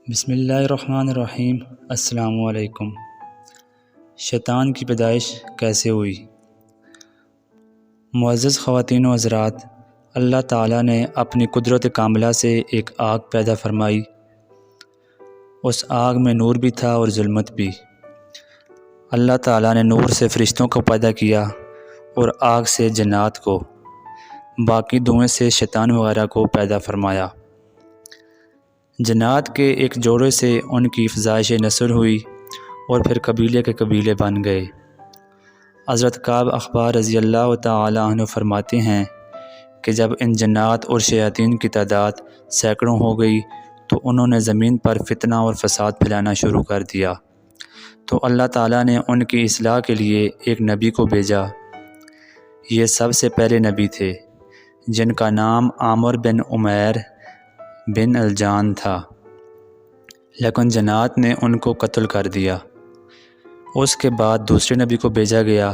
بسم اللہ الرحمن الرحیم۔ السلام علیکم۔ شیطان کی پیدائش کیسے ہوئی؟ معزز خواتین و حضرات، اللہ تعالیٰ نے اپنی قدرت کاملہ سے ایک آگ پیدا فرمائی۔ اس آگ میں نور بھی تھا اور ظلمت بھی۔ اللہ تعالیٰ نے نور سے فرشتوں کو پیدا کیا اور آگ سے جنات کو، باقی دھوئیں سے شیطان وغیرہ کو پیدا فرمایا۔ جنات کے ایک جوڑے سے ان کی افزائش نسل ہوئی اور پھر قبیلے کے قبیلے بن گئے۔ حضرت کعب اخبار رضی اللہ تعالی عنہ فرماتے ہیں کہ جب ان جنات اور شیاطین کی تعداد سینکڑوں ہو گئی تو انہوں نے زمین پر فتنہ اور فساد پھیلانا شروع کر دیا، تو اللہ تعالیٰ نے ان کی اصلاح کے لیے ایک نبی کو بھیجا۔ یہ سب سے پہلے نبی تھے جن کا نام عامر بن عمیر بن الجان تھا، لیکن جنات نے ان کو قتل کر دیا۔ اس کے بعد دوسرے نبی کو بھیجا گیا،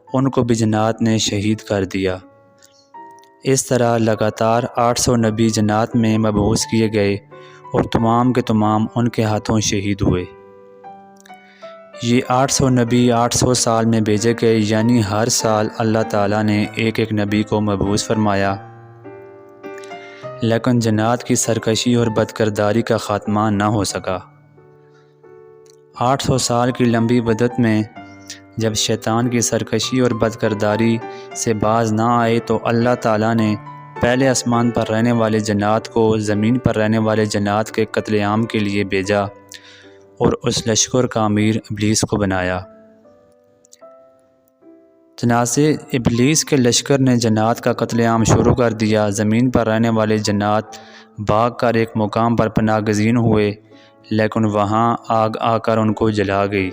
ان کو بھی جنات نے شہید کر دیا۔ اس طرح لگاتار 800 نبی جنات میں مبعوث کیے گئے اور تمام کے تمام ان کے ہاتھوں شہید ہوئے۔ یہ 800 نبی 800 سال میں بھیجے گئے، یعنی ہر سال اللہ تعالیٰ نے ایک ایک نبی کو مبعوث فرمایا، لیکن جنات کی سرکشی اور بدکرداری کا خاتمہ نہ ہو سکا۔ 800 سال کی لمبی مدت میں جب شیطان کی سرکشی اور بدکرداری سے باز نہ آئے تو اللہ تعالیٰ نے پہلے آسمان پر رہنے والے جنات کو زمین پر رہنے والے جنات کے قتل عام کے لیے بھیجا اور اس لشکر کا امیر ابلیس کو بنایا۔ چنانچہ ابلیس کے لشکر نے جنات کا قتل عام شروع کر دیا۔ زمین پر رہنے والے جنات بھاگ کر ایک مقام پر پناہ گزین ہوئے، لیکن وہاں آگ آ کر ان کو جلا گئی۔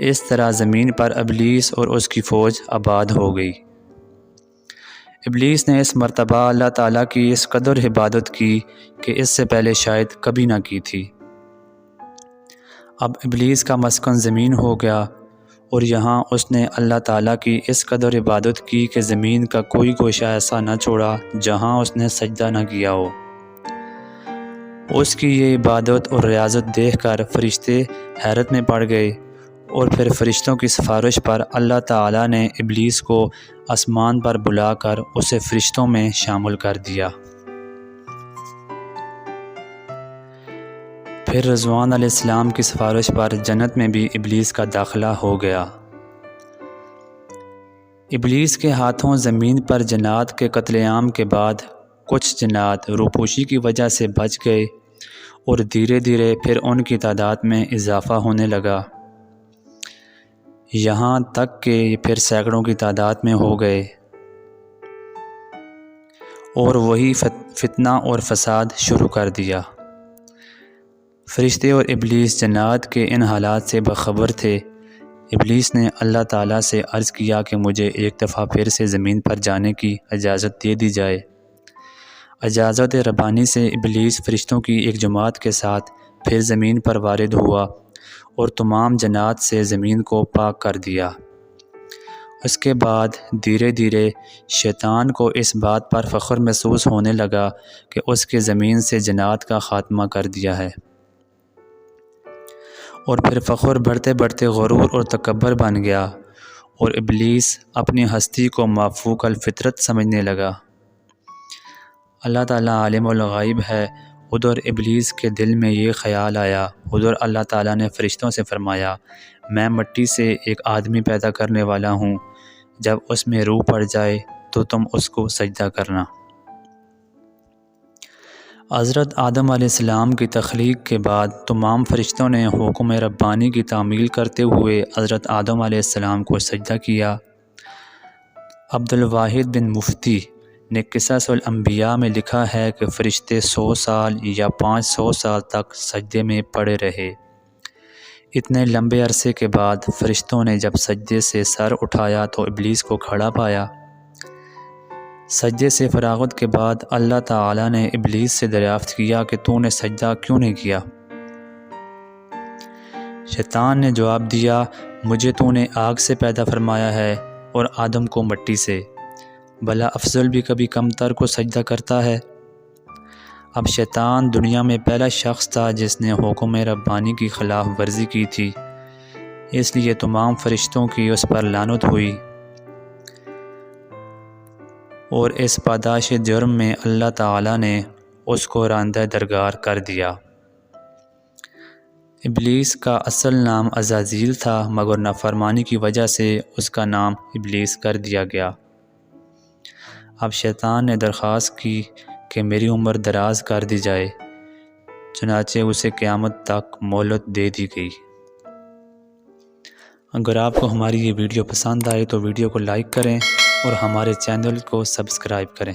اس طرح زمین پر ابلیس اور اس کی فوج آباد ہو گئی۔ ابلیس نے اس مرتبہ اللہ تعالیٰ کی اس قدر عبادت کی کہ اس سے پہلے شاید کبھی نہ کی تھی۔ اب ابلیس کا مسکن زمین ہو گیا اور یہاں اس نے اللہ تعالیٰ کی اس قدر عبادت کی کہ زمین کا کوئی گوشہ ایسا نہ چھوڑا جہاں اس نے سجدہ نہ کیا ہو۔ اس کی یہ عبادت اور ریاضت دیکھ کر فرشتے حیرت میں پڑ گئے، اور پھر فرشتوں کی سفارش پر اللہ تعالیٰ نے ابلیس کو آسمان پر بلا کر اسے فرشتوں میں شامل کر دیا۔ پھر رضوان علیہ السلام کی سفارش پر جنت میں بھی ابلیس کا داخلہ ہو گیا۔ ابلیس کے ہاتھوں زمین پر جنات کے قتل عام کے بعد کچھ جنات روپوشی کی وجہ سے بچ گئے اور دھیرے دھیرے پھر ان کی تعداد میں اضافہ ہونے لگا، یہاں تک کہ یہ پھر سینکڑوں کی تعداد میں ہو گئے، اور وہی فتنہ اور فساد شروع کر دیا۔ فرشتے اور ابلیس جنات کے ان حالات سے باخبر تھے۔ ابلیس نے اللہ تعالیٰ سے عرض کیا کہ مجھے ایک دفعہ پھر سے زمین پر جانے کی اجازت دے دی جائے۔ اجازت ربانی سے ابلیس فرشتوں کی ایک جماعت کے ساتھ پھر زمین پر وارد ہوا اور تمام جنات سے زمین کو پاک کر دیا۔ اس کے بعد دھیرے دھیرے شیطان کو اس بات پر فخر محسوس ہونے لگا کہ اس کے زمین سے جنات کا خاتمہ کر دیا ہے، اور پھر فخر بڑھتے بڑھتے غرور اور تکبر بن گیا، اور ابلیس اپنی ہستی کو مافوق الفطرت سمجھنے لگا۔ اللہ تعالیٰ عالم الغیب ہے، ادھر ابلیس کے دل میں یہ خیال آیا۔ ادھر اللہ تعالیٰ نے فرشتوں سے فرمایا، میں مٹی سے ایک آدمی پیدا کرنے والا ہوں، جب اس میں روح پڑ جائے تو تم اس کو سجدہ کرنا۔ حضرت آدم علیہ السلام کی تخلیق کے بعد تمام فرشتوں نے حکم ربانی کی تعمیل کرتے ہوئے حضرت آدم علیہ السلام کو سجدہ کیا۔ عبدالواحد بن مفتی نے قصص الانبیاء میں لکھا ہے کہ فرشتے 100 سال یا 500 سال تک سجدے میں پڑے رہے۔ اتنے لمبے عرصے کے بعد فرشتوں نے جب سجدے سے سر اٹھایا تو ابلیس کو کھڑا پایا۔ سجدے سے فراغت کے بعد اللہ تعالیٰ نے ابلیس سے دریافت کیا کہ تو نے سجدہ کیوں نہیں کیا؟ شیطان نے جواب دیا، مجھے تو نے آگ سے پیدا فرمایا ہے اور آدم کو مٹی سے، بھلا افضل بھی کبھی کمتر کو سجدہ کرتا ہے؟ اب شیطان دنیا میں پہلا شخص تھا جس نے حکم ربانی کی خلاف ورزی کی تھی، اس لیے تمام فرشتوں کی اس پر لعنت ہوئی، اور اس پاداش جرم میں اللہ تعالیٰ نے اس کو راندہ درگار کر دیا۔ ابلیس کا اصل نام عزازیل تھا، مگر نافرمانی کی وجہ سے اس کا نام ابلیس کر دیا گیا۔ اب شیطان نے درخواست کی کہ میری عمر دراز کر دی جائے، چنانچہ اسے قیامت تک مہلت دے دی گئی۔ اگر آپ کو ہماری یہ ویڈیو پسند آئے تو ویڈیو کو لائک کریں اور ہمارے چینل کو سبسکرائب کریں۔